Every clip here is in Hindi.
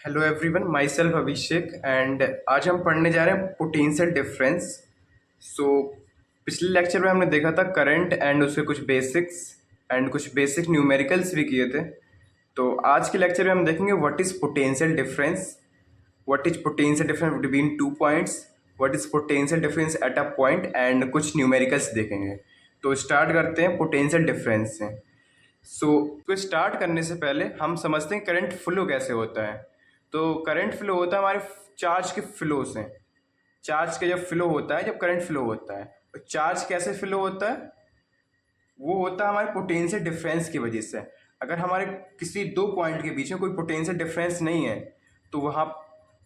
Hello everyone, my self Abhishek and आज हम पढ़ने जा रहे हैं पोटेंशियल डिफरेंस। सो पिछले लेक्चर में हमने देखा था करंट एंड उसके कुछ बेसिक्स एंड कुछ बेसिक न्यूमेरिकल्स भी किए थे। तो आज के लेक्चर में हम देखेंगे what is potential difference, what is potential difference between two points, what is potential difference at a point and कुछ न्यूमेरिकल्स देखेंगे। तो स्टार्ट करते हैं पोटेंशियल डिफरेंस से। तो स्टार्ट करने से पहले हम समझते हैं करंट फ्लो कैसे होता है। तो करंट फ्लो होता है हमारे चार्ज के फ्लो से। चार्ज का जब फ्लो होता है, जब करंट फ्लो होता है, तो चार्ज कैसे फ्लो होता है? वो होता है हमारे पोटेंशियल डिफरेंस की वजह से। अगर हमारे किसी दो पॉइंट के बीच में कोई पोटेंशियल डिफरेंस नहीं है तो वहाँ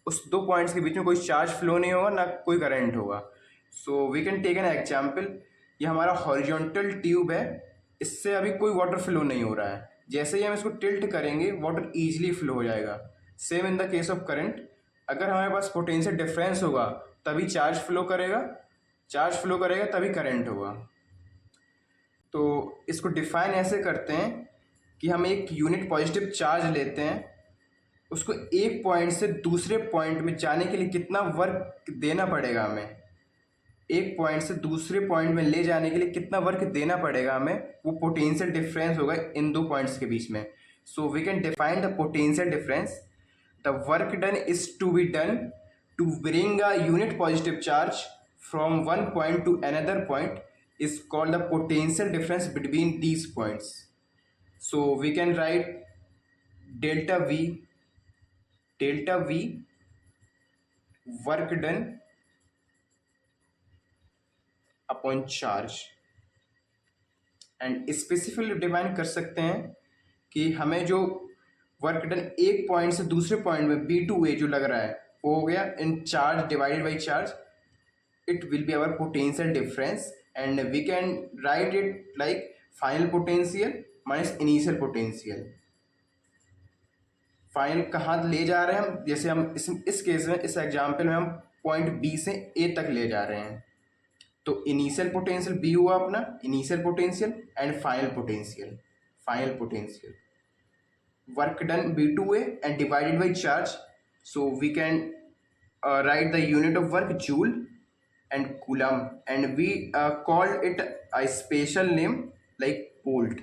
उस दो पॉइंट्स के बीच में कोई चार्ज फ्लो नहीं होगा, ना कोई करंट होगा। So we can take an example. ये हमारा हॉरिजॉन्टल ट्यूब है, इससे अभी कोई वाटर फ्लो नहीं हो रहा है। जैसे ही हम इसको टिल्ट करेंगे वाटर ईजिली फ्लो हो जाएगा। Same in the case of current. अगर हमारे पास पोटेंशियल डिफरेंस होगा तभी चार्ज फ्लो करेगा, चार्ज फ्लो करेगा तभी करंट होगा। तो इसको डिफाइन ऐसे करते हैं कि हम एक यूनिट पॉजिटिव चार्ज लेते हैं, उसको एक पॉइंट से दूसरे पॉइंट में जाने के लिए कितना वर्क देना पड़ेगा हमें, एक पॉइंट से दूसरे पॉइंट में ले जाने के लिए कितना वर्क देना पड़ेगा हमें, वो पोटेंशियल डिफरेंस होगा इन दो पॉइंट्स के बीच में। So we can define the potential difference. The work done is to be done to bring a unit positive charge from one point to another point is called the potential difference between these points. So we can write delta V work done upon charge, and specifically define कर सकते हैं कि हमें जो वर्क डन एक पॉइंट से दूसरे पॉइंट में B2A जो लग रहा है वो हो गया in charge divided by charge, it will be our potential difference and we can write it like final potential minus initial potential. Final कहाँ ले जा रहे हैं हम, जैसे हम इस केस में इस एग्जाम्पल में हम पॉइंट बी से ए तक ले जा रहे हैं, तो इनिशियल पोटेंशियल बी हुआ अपना initial potential and final potential work done B2A and divided by charge. So we can write the unit of work joule and coulomb, and we called it a special name like bolt.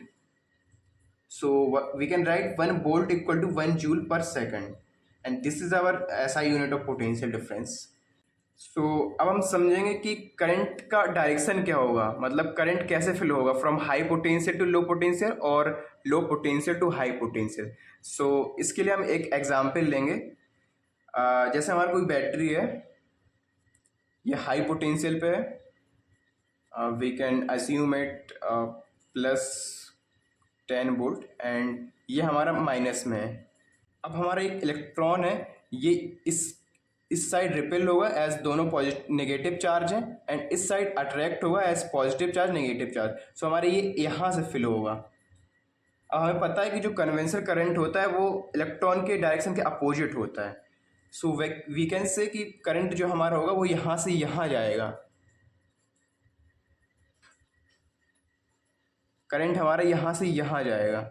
So we can write 1 bolt equal to 1 joule per second, and this is our SI unit of potential difference. So अब हम समझेंगे कि करंट का डायरेक्शन क्या होगा, मतलब करंट कैसे फ्लो होगा from high potential to low potential और low potential to high potential. So इसके लिए हम एक एग्जांपल लेंगे। जैसे हमारी कोई बैटरी है, ये हाई पोटेंशियल पे है, we can assume it plus 10 volt and ये हमारा माइनस में है। अब हमारा एक इलेक्ट्रॉन है, ये इस साइड रिपेल होगा एज दोनों पॉजिटिव नेगेटिव चार्ज हैं, एंड इस साइड अट्रैक्ट होगा as positive charge negative charge. So हमारे ये यहाँ से फिल होगा। अब हमें पता है कि जो कन्वेंशनल करंट होता है वो इलेक्ट्रॉन के डायरेक्शन के अपोजिट होता है। सो वी कैन से कि करंट जो हमारा होगा वो यहाँ से यहाँ जाएगा, करंट हमारा यहाँ से यहाँ जाएगा।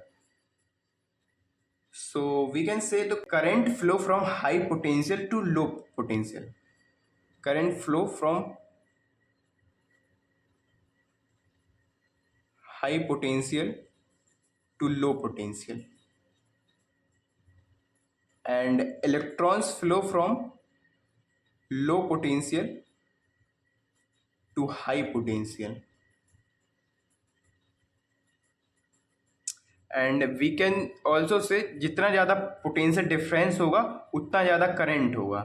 So we can say the current flow from high potential to low potential, current flow from high potential to low potential, and electrons flow from low potential to high potential, and we can also say जितना ज़्यादा पोटेंशियल डिफरेंस होगा उतना ज़्यादा करंट होगा।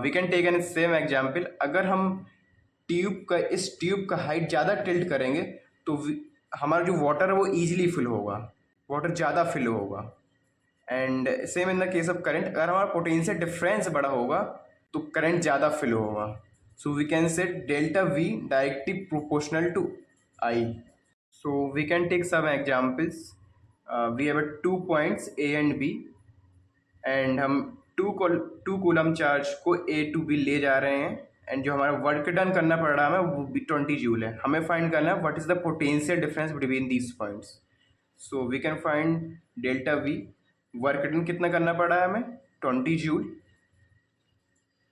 We can take an same example. अगर हम इस ट्यूब का हाइट ज़्यादा टिल्ट करेंगे तो हमारा जो वाटर है वो ईजिली फिल होगा, वाटर ज़्यादा फिल होगा। And same in the case of current, अगर हमारा पोटेंशियल डिफरेंस बड़ा होगा तो करंट ज़्यादा फ्लो होगा। So we can set delta V directly proportional to I. So we can take some examples. We have 2 points A and B, and हम 2 कूलम चार्ज को A to B ले जा रहे हैं, एंड जो हमारा वर्क डन करना पड़ रहा है हमें वो भी 20 जूल है। हमें फाइंड करना है what is the potential difference between these points. So we can find delta V, work done कितना करना पड़ा है हमें 20 जूल।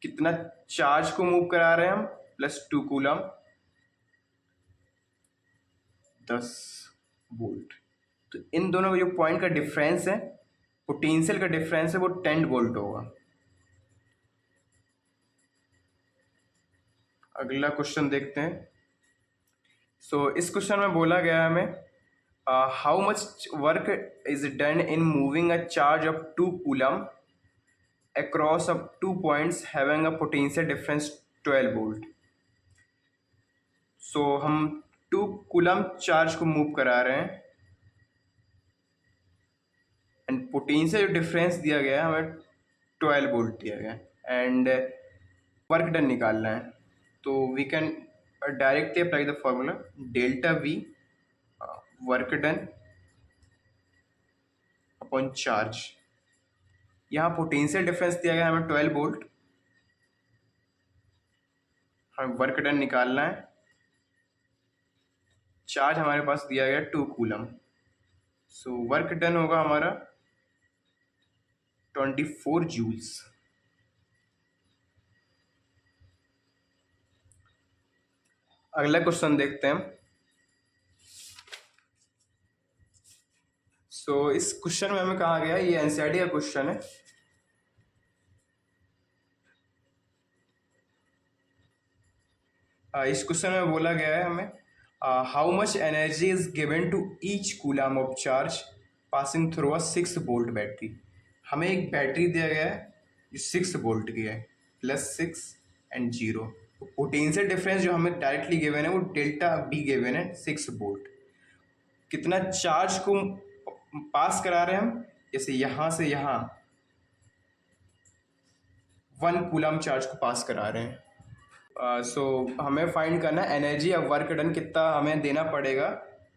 कितना चार्ज को मूव करा रहे हैं हम, +2 कूलम, 10 वोल्ट। तो इन दोनों जो पॉइंट का डिफरेंस है, पोटेंशियल का डिफरेंस है, वो 10 वोल्ट होगा। अगला क्वेश्चन देखते हैं। इस क्वेश्चन में बोला गया है हमें, how much work is done in moving a charge of 2 coulomb across of 2 points having a potential difference 12 volt. हम 2 कूलम चार्ज को मूव करा रहे हैं एंड पोटेंशियल डिफरेंस दिया गया है हमें 12 वोल्ट दिया गया है एंड वर्क डन निकालना है। तो we can directly apply the formula delta V work done upon charge. यहाँ पोटेंशियल डिफरेंस दिया गया है हमें 12 वोल्ट, हमें वर्क डन निकालना है। चार्ज हमारे पास दिया गया 2 कूलम, वर्क डन होगा हमारा 24 जूल्स। अगला क्वेश्चन देखते हैं। इस क्वेश्चन में हमें कहा गया, ये एनसीईआरटी का क्वेश्चन है। इस क्वेश्चन में बोला गया है हमें, how much energy is given to each coulomb of charge passing through a 6 volt battery. हमें एक बैटरी दिया गया है जो 6 वोल्ट की है, +6 एंड 0। पोटेंशियल डिफरेंस जो हमें डायरेक्टली गिवन है वो डेल्टा बी गिवन है 6 वोल्ट। कितना चार्ज को पास करा रहे हैं हम, जैसे यहाँ से यहाँ 1 कूलम चार्ज को पास करा रहे हैं। हमें फाइंड करना है एनर्जी या वर्क डन कितना हमें देना पड़ेगा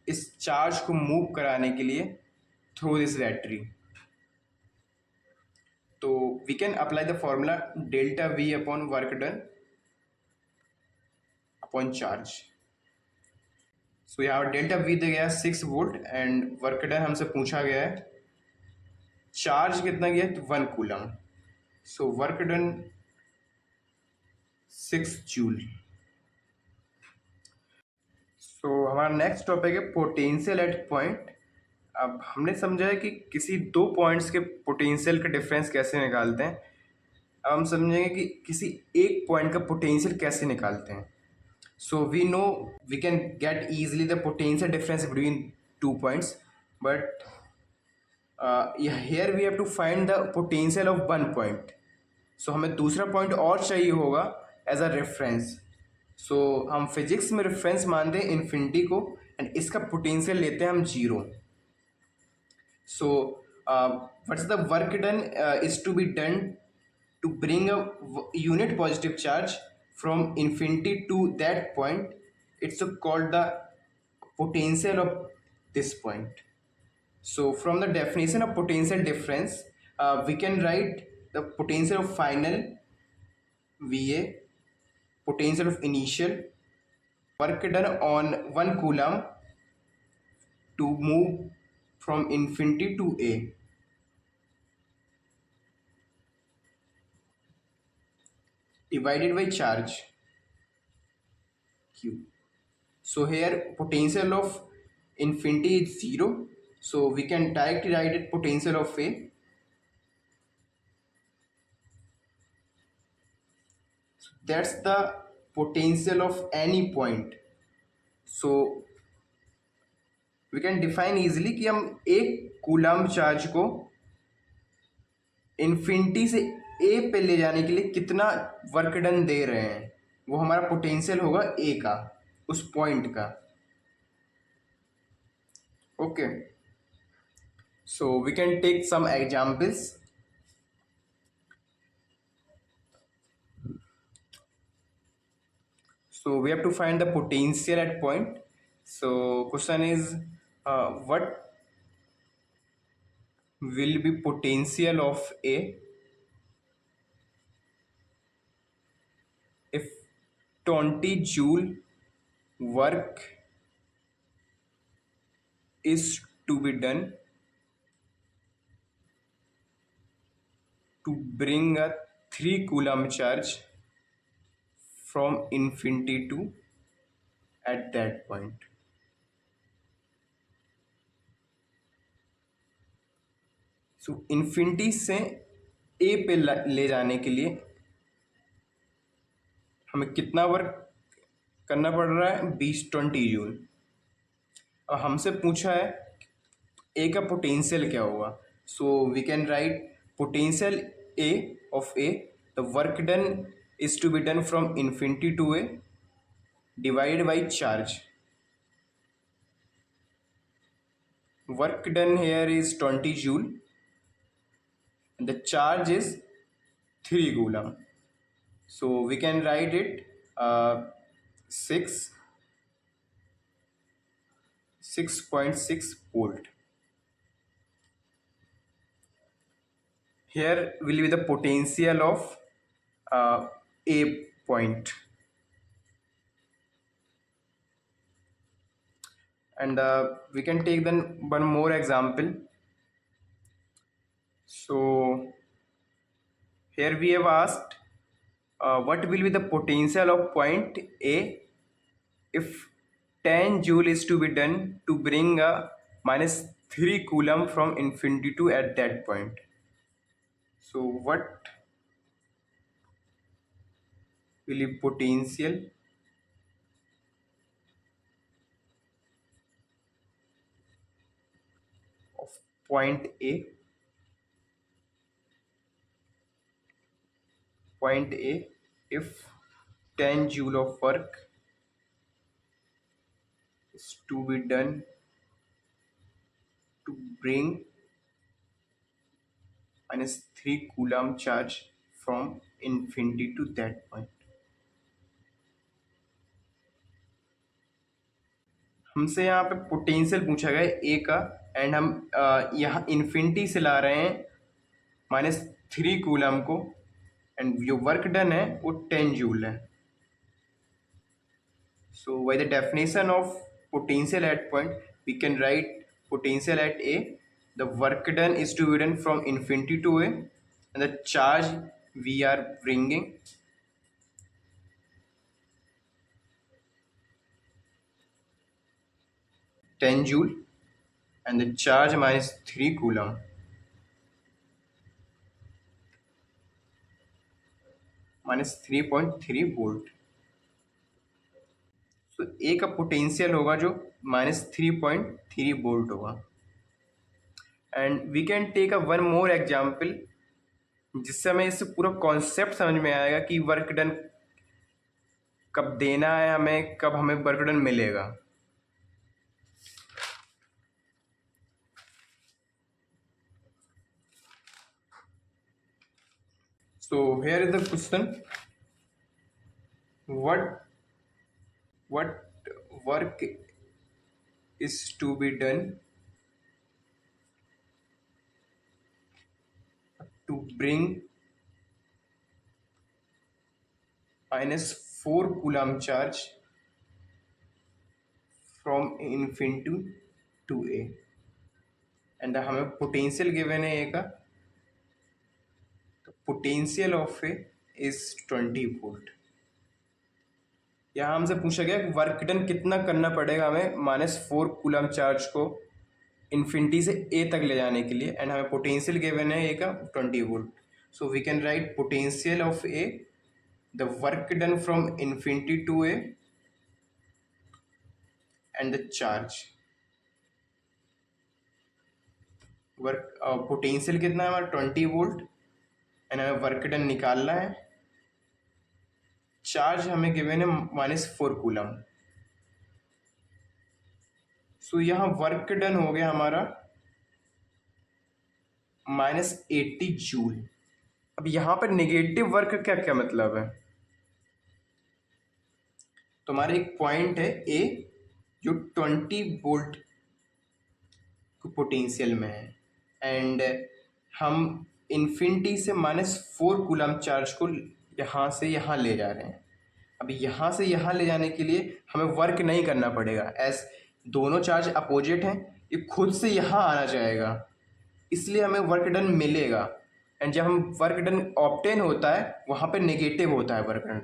इस चार्ज को मूव कराने के लिए थ्रू दिस बैटरी। तो we can apply the formula delta V upon work done upon charge. यहाँ डेल्टा वी दिया गया 6 वोल्ट एंड वर्क डन हमसे पूछा गया है चार्ज कितना गया, 1 कूलम। Work done 6 joule. हमारा नेक्स्ट टॉपिक है पोटेंशियल एट पॉइंट। अब हमने समझा है कि किसी 2 पॉइंट्स के पोटेंशियल का डिफरेंस कैसे निकालते हैं। अब हम समझेंगे कि किसी एक पॉइंट का पोटेंशियल कैसे निकालते हैं। We know we can get easily the potential difference between 2 points, but here we have to find the potential of 1 point. हमें दूसरा पॉइंट और चाहिए होगा एज अ रेफरेंस। हम फिजिक्स में रेफरेंस मानते हैं इन्फिनिटी को एंड इसका पोटेंशियल लेते हैं हम 0। What's the work done is to be done to bring a unit positive charge from infinity to that point, it's called the potential of this point. From the definition of potential difference, we can write the potential of final VA, potential of initial, work done on 1 coulomb to move from infinity to A, divided by charge Q. Here potential of infinity is 0, we can directly write it potential of A. That's the potential of any point. We can define easily कि हम 1 कूलम चार्ज को इन्फिनिटी से ए पे ले जाने के लिए कितना वर्क डन दे रहे हैं, वो हमारा पोटेंशियल होगा ए का, उस पॉइंट का। Okay, we can take some examples. We have to find the potential at point. Question is, what will be potential of A if 20 joule work is to be done to bring a 3 coulomb charge from infinity to at that point. So infinity से ए पे ले जाने के लिए हमें कितना वर्क करना पड़ रहा है? 20 जूल। अब हमसे पूछा है ए का पोटेंशियल क्या होगा। So we can write potential A of A, the work done is to be done from infinity to A divide by charge. Work done here is 20 joule, the charge is 3 coulomb. So we can write it 6.6 volt. Here will be the potential of A point, and we can take then one more example. So here we have asked what will be the potential of point A if 10 joule is to be done to bring a minus 3 coulomb from infinity to at that point. So what will be potential of point A if 10 joule of work is to be done to bring minus 3 coulomb charge from infinity to that point. हमसे यहाँ पे पोटेंशियल पूछा गया ए का, एंड हम यहाँ इन्फिनिटी से ला रहे हैं -3 कूलम को, एंड जो वर्क डन है वो 10 जूल है. So by the definition of potential at point, we can write potential at A, the work done is to be done from infinity to A, and the charge we are bringing (10 joule) and the charge minus 3 coulomb. minus 3.3 volt. तो ए का पोटेंशियल होगा जो -3.3 वोल्ट होगा. And we can take a one more example जिससे हमें इससे पूरा कॉन्सेप्ट समझ में आएगा कि वर्क डन कब देना है हमें, कब हमें वर्क डन मिलेगा. So here is the question: what work is to be done to bring -4 coulomb charge from infinity to A, and हमें पोटेंशियल गिवन है ए का. Potential of A is 20 volt. यहाँ हमसे पूछा गया वर्क डन कितना करना पड़ेगा हमें -4 कूलम चार्ज को इन्फिनिटी से ए तक ले जाने के लिए, एंड हमें पोटेंशियल गिवन है ए का 20 volt. So we can write potential of A, the work done from infinity to A and the charge. Work potential कितना है हमारा 20 वोल्ट, एंड हमें वर्क डन निकालना है. चार्ज हमें गिवन है -4 कूलम. सो यहाँ वर्क डन हो गया हमारा -80 जूल. अब यहाँ पर नेगेटिव वर्क क्या क्या मतलब है, तो हमारा एक पॉइंट है ए जो 20 वोल्ट पोटेंशियल में है, एंड हम इन्फिनिटी से -4 कूलम चार्ज को यहाँ से यहाँ ले जा रहे हैं. अब यहाँ से यहाँ ले जाने के लिए हमें वर्क नहीं करना पड़ेगा, एज दोनों चार्ज अपोजिट हैं, ये खुद से यहाँ आना चाहेगा, इसलिए हमें वर्क डन मिलेगा. एंड जब हम वर्क डन ऑब्टेन होता है वहाँ पे नेगेटिव होता है वर्क डन।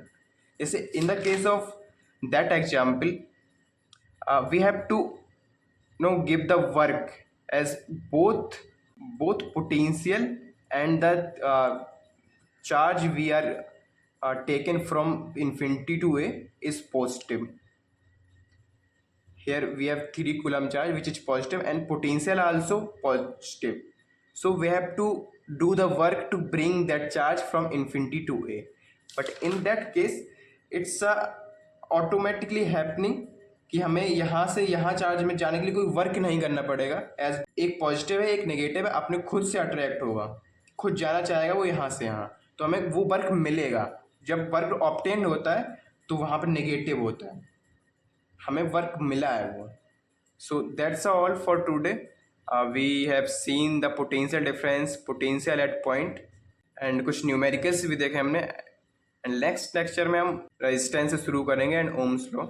जैसे in the case of that example we have to give the work as both potential and the charge we are taken from infinity to a is positive. Here we have 3 coulomb charge which is positive and potential also positive, so we have to do the work to bring that charge from infinity to a, but in that case it's automatically happening कि हमें यहाँ से यहाँ चार्ज में जाने के लिए कोई वर्क नहीं करना पड़ेगा। एज एक पॉजिटिव है एक नेगेटिव है, अपने खुद से अट्रैक्ट होगा, खुद जाना चाहेगा वो यहाँ से यहाँ, तो हमें वो वर्क मिलेगा। जब वर्क ऑब्टेन होता है तो वहाँ पर नेगेटिव होता है, हमें वर्क मिला है वो। So that's all for today. We have seen the potential difference, potential at point and कुछ न्यूमेरिकल्स भी देखे हमने। एंड नेक्स्ट लेक्चर में हम रेजिस्टेंस से शुरू करेंगे एंड ओम्स लॉ।